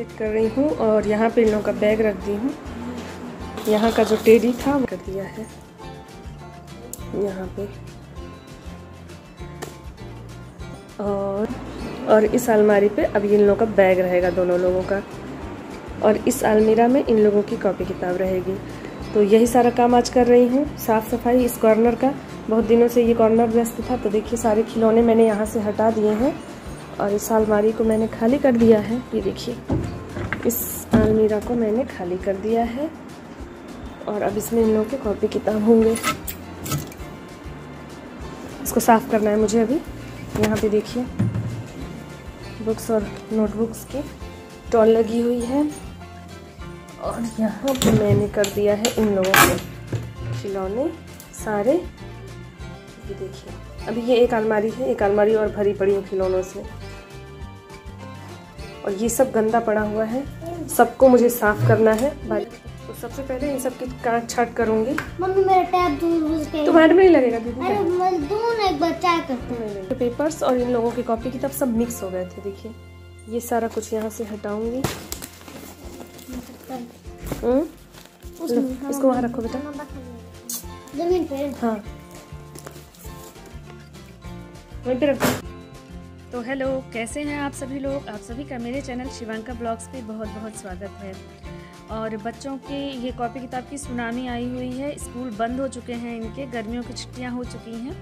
Fit कर रही हूँ और यहाँ पे इन लोगों का बैग रख दी हूँ। यहाँ का जो टेडी था वो कर दिया है यहाँ पे, और इस अलमारी पे अब इन लोगों का बैग रहेगा दोनों लोगों का, और इस अलमीरा में इन लोगों की कॉपी किताब रहेगी। तो यही सारा काम आज कर रही हूँ, साफ़ सफाई इस कॉर्नर का। बहुत दिनों से ये कॉर्नर व्यस्त था, तो देखिए सारे खिलौने मैंने यहाँ से हटा दिए हैं और इस अलमारी को मैंने खाली कर दिया है। ये देखिए इस अलमीरा को मैंने खाली कर दिया है और अब इसमें इन लोगों के कॉपी किताब होंगे। इसको साफ़ करना है मुझे अभी। यहाँ पे देखिए बुक्स और नोटबुक्स की स्टॉल लगी हुई है और यहाँ पे मैंने कर दिया है इन लोगों के खिलौने सारे। ये देखिए अभी ये एक अलमारी है, एक अलमारी और भरी पड़ी है खिलौनों से, और ये सब गंदा पड़ा हुआ है, सबको मुझे साफ करना है। तो सबसे पहले इन सब की काट छाट करूंगी। मम्मी मेरा टैब दूर तुम्हारे में नहीं लगेगा दीदी? अरे मजदूर एक बच्चा करते हैं। तो पेपर्स और इन लोगों की कॉपी किताब सब मिक्स हो गए थे। देखिए ये सारा कुछ यहाँ से हटाऊंगी। इसको वहाँ रखो बेटा, जमीन पे। हाँ वहीं पे रखो। तो हेलो, कैसे हैं आप सभी लोग? आप सभी का मेरे चैनल शिवांका ब्लॉग्स पे बहुत बहुत स्वागत है। और बच्चों के ये कॉपी किताब की सुनामी आई हुई है। स्कूल बंद हो चुके हैं इनके, गर्मियों की छुट्टियां हो चुकी हैं,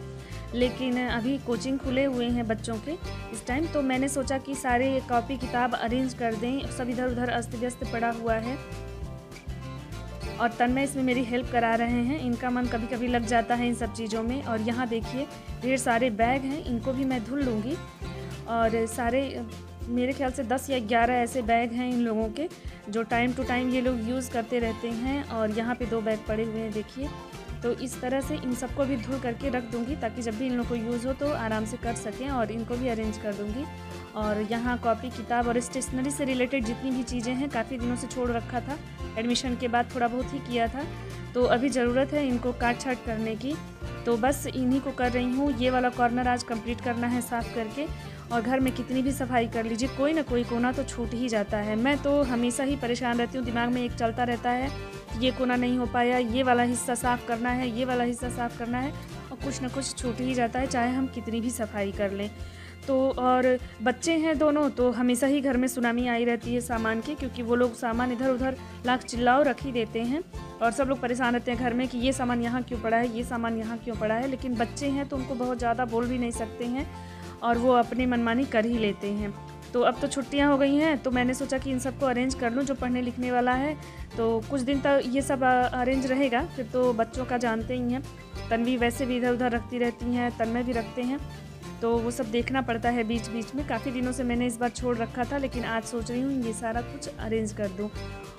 लेकिन अभी कोचिंग खुले हुए हैं बच्चों के इस टाइम। तो मैंने सोचा कि सारे कॉपी किताब अरेंज कर दें, सब इधर उधर अस्त व्यस्त पड़ा हुआ है और तन्मय इसमें मेरी हेल्प करा रहे हैं। इनका मन कभी कभी लग जाता है इन सब चीज़ों में। और यहाँ देखिए ढेर सारे बैग हैं, इनको भी मैं धुल लूँगी। और सारे मेरे ख्याल से 10 या 11 ऐसे बैग हैं इन लोगों के, जो टाइम टू टाइम ये लोग यूज़ करते रहते हैं। और यहाँ पे 2 बैग पड़े हुए हैं देखिए। तो इस तरह से इन सबको भी धुल करके रख दूँगी ताकि जब भी इन लोग को यूज़ हो तो आराम से कर सकें, और इनको भी अरेंज कर दूँगी। और यहाँ कॉपी किताब और स्टेशनरी से रिलेटेड जितनी भी चीज़ें हैं, काफ़ी दिनों से छोड़ रखा था, एडमिशन के बाद थोड़ा बहुत ही किया था, तो अभी ज़रूरत है इनको काट छाट करने की। तो बस इन्हीं को कर रही हूँ। ये वाला कॉर्नर आज कंप्लीट करना है साफ़ करके। और घर में कितनी भी सफाई कर लीजिए, कोई ना कोई कोना तो छूट ही जाता है। मैं तो हमेशा ही परेशान रहती हूँ, दिमाग में एक चलता रहता है ये कोना नहीं हो पाया, ये वाला हिस्सा साफ़ करना है, ये वाला हिस्सा साफ़ करना है, और कुछ ना कुछ छूट ही जाता है, चाहे हम कितनी भी सफाई कर लें। तो और बच्चे हैं दोनों, तो हमेशा ही घर में सुनामी आई रहती है सामान की, क्योंकि वो लोग सामान इधर उधर लाख चिल्लाओ रख ही देते हैं और सब लोग परेशान रहते हैं घर में कि ये सामान यहाँ क्यों पड़ा है, ये सामान यहाँ क्यों पड़ा है। लेकिन बच्चे हैं तो उनको बहुत ज़्यादा बोल भी नहीं सकते हैं और वो अपनी मनमानी कर ही लेते हैं। तो अब तो छुट्टियां हो गई हैं, तो मैंने सोचा कि इन सबको अरेंज कर लूँ। जो पढ़ने लिखने वाला है तो कुछ दिन तक ये सब अरेंज रहेगा, फिर तो बच्चों का जानते ही हैं। तन्वी वैसे भी इधर उधर रखती रहती हैं, तन्मय भी रखते हैं, तो वो सब देखना पड़ता है बीच बीच में। काफ़ी दिनों से मैंने इस बार छोड़ रखा था, लेकिन आज सोच रही हूँ ये सारा कुछ अरेंज कर दूँ।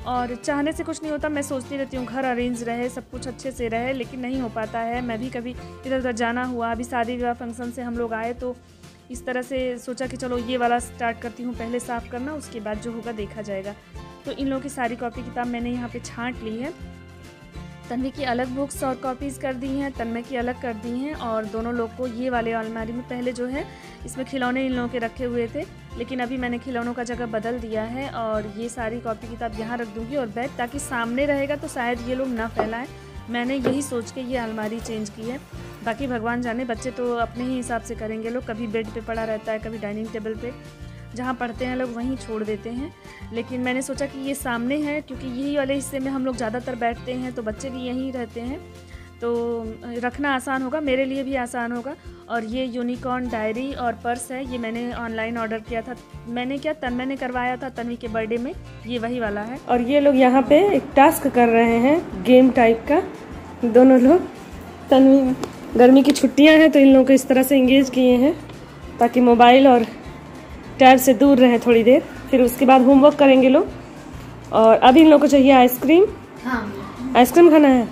और चाहने से कुछ नहीं होता, मैं सोचती रहती हूँ घर अरेंज रहे, सब कुछ अच्छे से रहे, लेकिन नहीं हो पाता है। मैं भी कभी इधर उधर जाना हुआ, अभी शादी विवाह फंक्शन से हम लोग आए, तो इस तरह से सोचा कि चलो ये वाला स्टार्ट करती हूँ, पहले साफ़ करना, उसके बाद जो होगा देखा जाएगा। तो इन लोगों की सारी कॉपी किताब मैंने यहाँ पे छांट ली है। तन्वी की अलग बुक्स और कॉपीज़ कर दी हैं, तन्मय की अलग कर दी हैं, और दोनों लोग को ये वाले अलमारी में पहले जो है इसमें खिलौने इन लोगों के रखे हुए थे, लेकिन अभी मैंने खिलौनों का जगह बदल दिया है और ये सारी कॉपी किताब यहाँ रख दूँगी। और बैग ताकि सामने रहेगा तो शायद ये लोग ना फैलाएं, मैंने यही सोच के ये अलमारी चेंज की है। बाकी भगवान जाने, बच्चे तो अपने ही हिसाब से करेंगे लोग। कभी बेड पे पड़ा रहता है, कभी डाइनिंग टेबल पे, जहाँ पढ़ते हैं लोग वहीं छोड़ देते हैं। लेकिन मैंने सोचा कि ये सामने है, क्योंकि यही वाले हिस्से में हम लोग ज़्यादातर बैठते हैं, तो बच्चे भी यहीं रहते हैं, तो रखना आसान होगा, मेरे लिए भी आसान होगा। और ये यूनिकॉर्न डायरी और पर्स है, ये मैंने ऑनलाइन ऑर्डर किया था। मैंने क्या, तन्मय ने करवाया था तन्वी के बर्थडे में, ये वही वाला है। और ये लोग यहाँ पे एक टास्क कर रहे हैं गेम टाइप का, दोनों लोग। तन्वी, गर्मी की छुट्टियां हैं तो इन लोगों को इस तरह से एंगेज किए हैं ताकि मोबाइल और टैब से दूर रहें थोड़ी देर, फिर उसके बाद होमवर्क करेंगे लोग। और अभी इन लोगों को चाहिए आइसक्रीम। हाँ, आइसक्रीम खाना है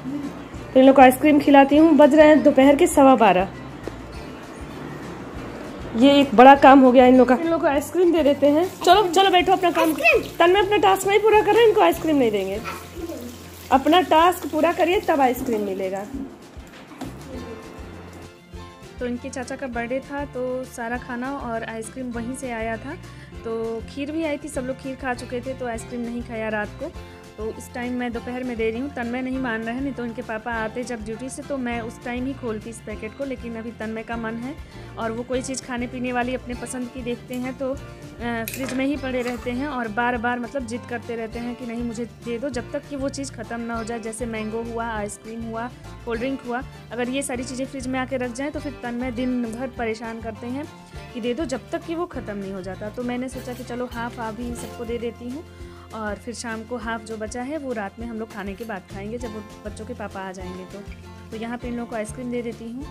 तो इन लोग को आइसक्रीम खिलाती हूँ। बज रहे हैं दोपहर के 12:15। ये एक बड़ा काम हो गया इन लोग का। इन लोग को आइसक्रीम दे देते हैं। चलो चलो बैठो, अपना काम। तन्मय अपना टास्क नहीं पूरा कर रहे, इनको आइसक्रीम नहीं देंगे। अपना टास्क पूरा करिए तब आइसक्रीम मिलेगा। तो इनके चाचा का बर्थडे था, तो सारा खाना और आइसक्रीम वहीं से आया था। तो खीर भी आई थी, सब लोग खीर खा चुके थे तो आइसक्रीम नहीं खाया रात को। तो इस टाइम मैं दोपहर में दे रही हूँ। तन्मय नहीं मान रहे हैं, नहीं तो इनके पापा आते जब ड्यूटी से तो मैं उस टाइम ही खोलती इस पैकेट को, लेकिन अभी तन्मय का मन है और वो कोई चीज़ खाने पीने वाली अपने पसंद की देखते हैं तो फ्रिज में ही पड़े रहते हैं और बार बार मतलब जिद करते रहते हैं कि नहीं मुझे दे दो, जब तक कि वो चीज़ ख़त्म ना हो जाए। जैसे मैंगो हुआ, आइसक्रीम हुआ, कोल्ड ड्रिंक हुआ, अगर ये सारी चीज़ें फ्रिज में आके रख जाएँ तो फिर तन्मय दिन भर परेशान करते हैं कि दे दो, जब तक कि वो ख़त्म नहीं हो जाता। तो मैंने सोचा कि चलो हाफ़ अभी सबको दे देती हूँ और फिर शाम को हाफ़ जो बचा है वो रात में हम लोग खाने के बाद खाएंगे जब वो बच्चों के पापा आ जाएंगे। तो यहाँ पे इन लोगों को आइसक्रीम दे देती हूँ।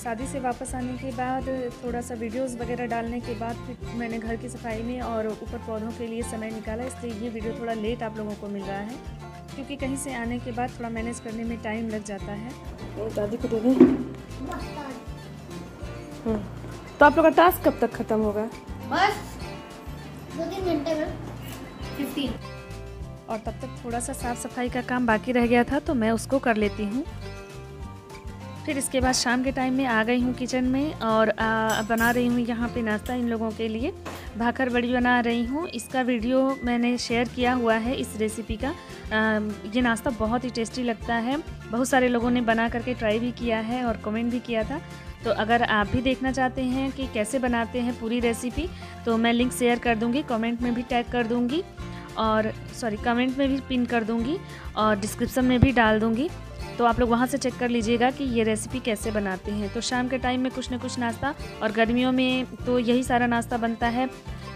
शादी से वापस आने के बाद थोड़ा सा वीडियोस वगैरह डालने के बाद फिर मैंने घर की सफाई में और ऊपर पौधों के लिए समय निकाला, इसलिए ये वीडियो थोड़ा लेट आप लोगों को मिल रहा है क्योंकि कहीं से आने के बाद थोड़ा मैनेज करने में टाइम लग जाता है। दादी को दे दें। तो आप लोग का टास्क कब तक ख़त्म होगा? बस 2-3 घंटे में 15। और तब तक थोड़ा सा साफ़ सफाई का काम बाकी रह गया था तो मैं उसको कर लेती हूँ। फिर इसके बाद शाम के टाइम में आ गई हूँ किचन में और बना रही हूँ यहाँ पे नाश्ता इन लोगों के लिए। भाकर बड़ी बना रही हूँ। इसका वीडियो मैंने शेयर किया हुआ है इस रेसिपी का। ये नाश्ता बहुत ही टेस्टी लगता है। बहुत सारे लोगों ने बना करके ट्राई भी किया है और कमेंट भी किया था। तो अगर आप भी देखना चाहते हैं कि कैसे बनाते हैं पूरी रेसिपी तो मैं लिंक शेयर कर दूँगी, कमेंट में भी टैग कर दूँगी और कमेंट में भी पिन कर दूँगी और डिस्क्रिप्शन में भी डाल दूँगी। तो आप लोग वहाँ से चेक कर लीजिएगा कि ये रेसिपी कैसे बनाते हैं। तो शाम के टाइम में कुछ न कुछ नाश्ता, और गर्मियों में तो यही सारा नाश्ता बनता है।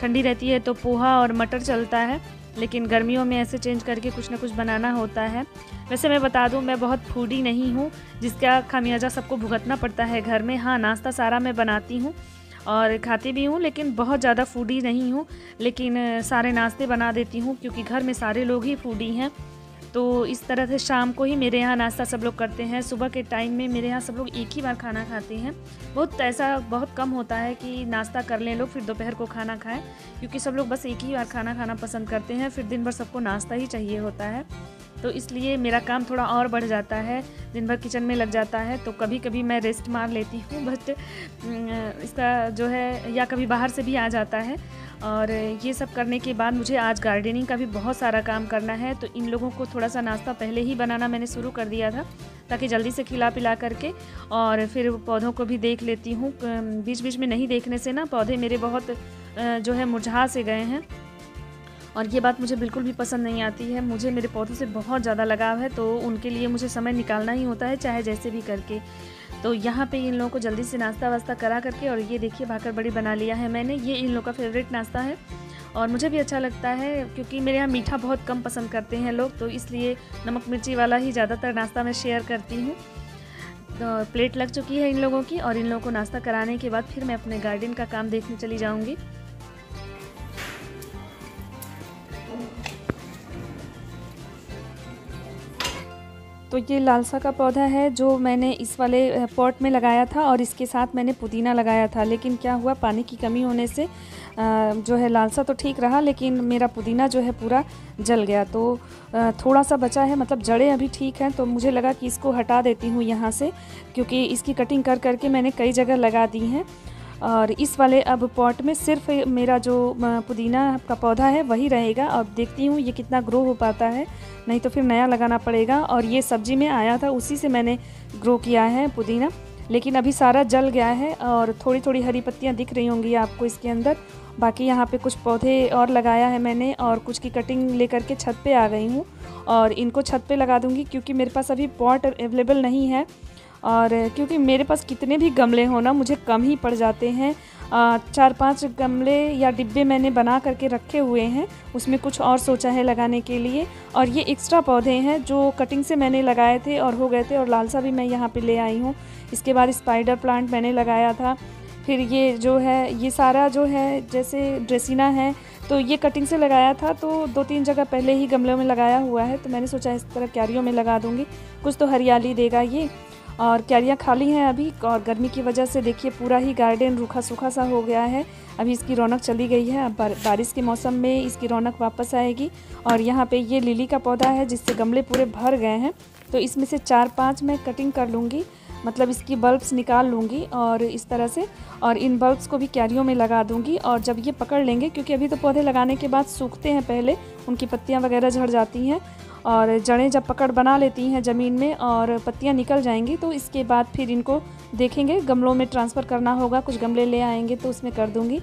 ठंडी रहती है तो पोहा और मटर चलता है, लेकिन गर्मियों में ऐसे चेंज करके कुछ न कुछ बनाना होता है। वैसे मैं बता दूं मैं बहुत फूडी नहीं हूँ जिसका खामियाजा सबको भुगतना पड़ता है घर में। हाँ, नाश्ता सारा मैं बनाती हूँ और खाती भी हूँ, लेकिन बहुत ज़्यादा फूडी नहीं हूँ। लेकिन सारे नाश्ते बना देती हूँ क्योंकि घर में सारे लोग ही फूडी हैं। तो इस तरह से शाम को ही मेरे यहाँ नाश्ता सब लोग करते हैं। सुबह के टाइम में मेरे यहाँ सब लोग एक ही बार खाना खाते हैं। बहुत कम होता है कि नाश्ता कर लें लोग फिर दोपहर को खाना खाएं, क्योंकि सब लोग बस एक ही बार खाना खाना पसंद करते हैं। फिर दिन भर सबको नाश्ता ही चाहिए होता है, तो इसलिए मेरा काम थोड़ा और बढ़ जाता है, दिन भर किचन में लग जाता है। तो कभी कभी मैं रेस्ट मार लेती हूँ, बट इसका जो है या कभी बाहर से भी आ जाता है। और ये सब करने के बाद मुझे आज गार्डनिंग का भी बहुत सारा काम करना है। तो इन लोगों को थोड़ा सा नाश्ता पहले ही बनाना मैंने शुरू कर दिया था ताकि जल्दी से खिला पिला करके और फिर पौधों को भी देख लेती हूँ। बीच बीच में नहीं देखने से ना पौधे मेरे बहुत जो है मुरझा से गए हैं, और ये बात मुझे बिल्कुल भी पसंद नहीं आती है। मुझे मेरे पौधों से बहुत ज़्यादा लगाव है, तो उनके लिए मुझे समय निकालना ही होता है, चाहे जैसे भी करके। तो यहाँ पे इन लोगों को जल्दी से नाश्ता वास्ता करा करके, और ये देखिए भाकर बड़ी बना लिया है मैंने। ये इन लोगों का फेवरेट नाश्ता है और मुझे भी अच्छा लगता है क्योंकि मेरे यहाँ मीठा बहुत कम पसंद करते हैं लोग, तो इसलिए नमक मिर्ची वाला ही ज़्यादातर नाश्ता मैं शेयर करती हूँ। तो प्लेट लग चुकी है इन लोगों की, और इन लोगों को नाश्ता कराने के बाद फिर मैं अपने गार्डन का काम देखने चली जाऊँगी। तो ये लालसा का पौधा है जो मैंने इस वाले पॉट में लगाया था, और इसके साथ मैंने पुदीना लगाया था। लेकिन क्या हुआ, पानी की कमी होने से जो है लालसा तो ठीक रहा, लेकिन मेरा पुदीना जो है पूरा जल गया। तो थोड़ा सा बचा है, मतलब जड़ें अभी ठीक हैं। तो मुझे लगा कि इसको हटा देती हूँ यहाँ से, क्योंकि इसकी कटिंग कर करके मैंने कई जगह लगा दी हैं। और इस वाले अब पॉट में सिर्फ मेरा जो पुदीना का पौधा है वही रहेगा। अब देखती हूँ ये कितना ग्रो हो पाता है, नहीं तो फिर नया लगाना पड़ेगा। और ये सब्जी में आया था, उसी से मैंने ग्रो किया है पुदीना, लेकिन अभी सारा जल गया है और थोड़ी थोड़ी हरी पत्तियाँ दिख रही होंगी आपको इसके अंदर। बाकी यहाँ पे कुछ पौधे और लगाया है मैंने, और कुछ की कटिंग लेकर के छत पे आ गई हूँ, और इनको छत पे लगा दूँगी क्योंकि मेरे पास अभी पॉट अवेलेबल नहीं है। और क्योंकि मेरे पास कितने भी गमले हो ना, मुझे कम ही पड़ जाते हैं। 4-5 गमले या डिब्बे मैंने बना करके रखे हुए हैं, उसमें कुछ और सोचा है लगाने के लिए। और ये एक्स्ट्रा पौधे हैं जो कटिंग से मैंने लगाए थे और हो गए थे, और लालसा भी मैं यहाँ पे ले आई हूँ। इसके बाद स्पाइडर प्लांट मैंने लगाया था। फिर ये जो है, ये सारा जो है जैसे ड्रेसिना है, तो ये कटिंग से लगाया था। तो 2-3 जगह पहले ही गमलों में लगाया हुआ है, तो मैंने सोचा इस तरह क्यारियों में लगा दूँगी, कुछ तो हरियाली देगा ये। और क्यारियाँ खाली हैं अभी, और गर्मी की वजह से देखिए पूरा ही गार्डन रूखा सूखा सा हो गया है। अभी इसकी रौनक चली गई है, अब बारिश के मौसम में इसकी रौनक वापस आएगी। और यहाँ पे ये लिली का पौधा है जिससे गमले पूरे भर गए हैं, तो इसमें से 4-5 मैं कटिंग कर लूँगी। मतलब इसकी बल्ब्स निकाल लूँगी और इस तरह से, और इन बल्ब्स को भी क्यारियों में लगा दूँगी। और जब ये पकड़ लेंगे, क्योंकि अभी तो पौधे लगाने के बाद सूखते हैं, पहले उनकी पत्तियाँ वगैरह झड़ जाती हैं और जड़ें जब पकड़ बना लेती हैं ज़मीन में और पत्तियाँ निकल जाएंगी, तो इसके बाद फिर इनको देखेंगे, गमलों में ट्रांसफ़र करना होगा, कुछ गमले ले आएंगे तो उसमें कर दूँगी।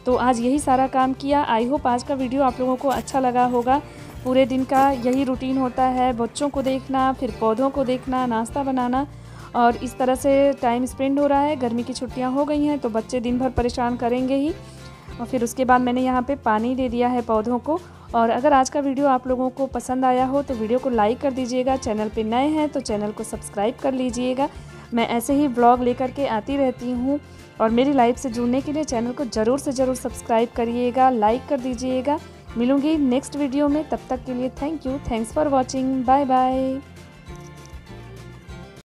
तो आज यही सारा काम किया। आई होप आज का वीडियो आप लोगों को अच्छा लगा होगा। पूरे दिन का यही रूटीन होता है, बच्चों को देखना, फिर पौधों को देखना, नाश्ता बनाना, और इस तरह से टाइम स्पेंड हो रहा है। गर्मी की छुट्टियां हो गई हैं तो बच्चे दिन भर परेशान करेंगे ही। और फिर उसके बाद मैंने यहाँ पे पानी दे दिया है पौधों को। और अगर आज का वीडियो आप लोगों को पसंद आया हो तो वीडियो को लाइक कर दीजिएगा। चैनल पे नए हैं तो चैनल को सब्सक्राइब कर लीजिएगा। मैं ऐसे ही ब्लॉग लेकर के आती रहती हूँ, और मेरी लाइफ से जुड़ने के लिए चैनल को ज़रूर से ज़रूर सब्सक्राइब करिएगा, लाइक कर दीजिएगा। मिलूँगी नेक्स्ट वीडियो में, तब तक के लिए thank you, thanks for watching, bye bye.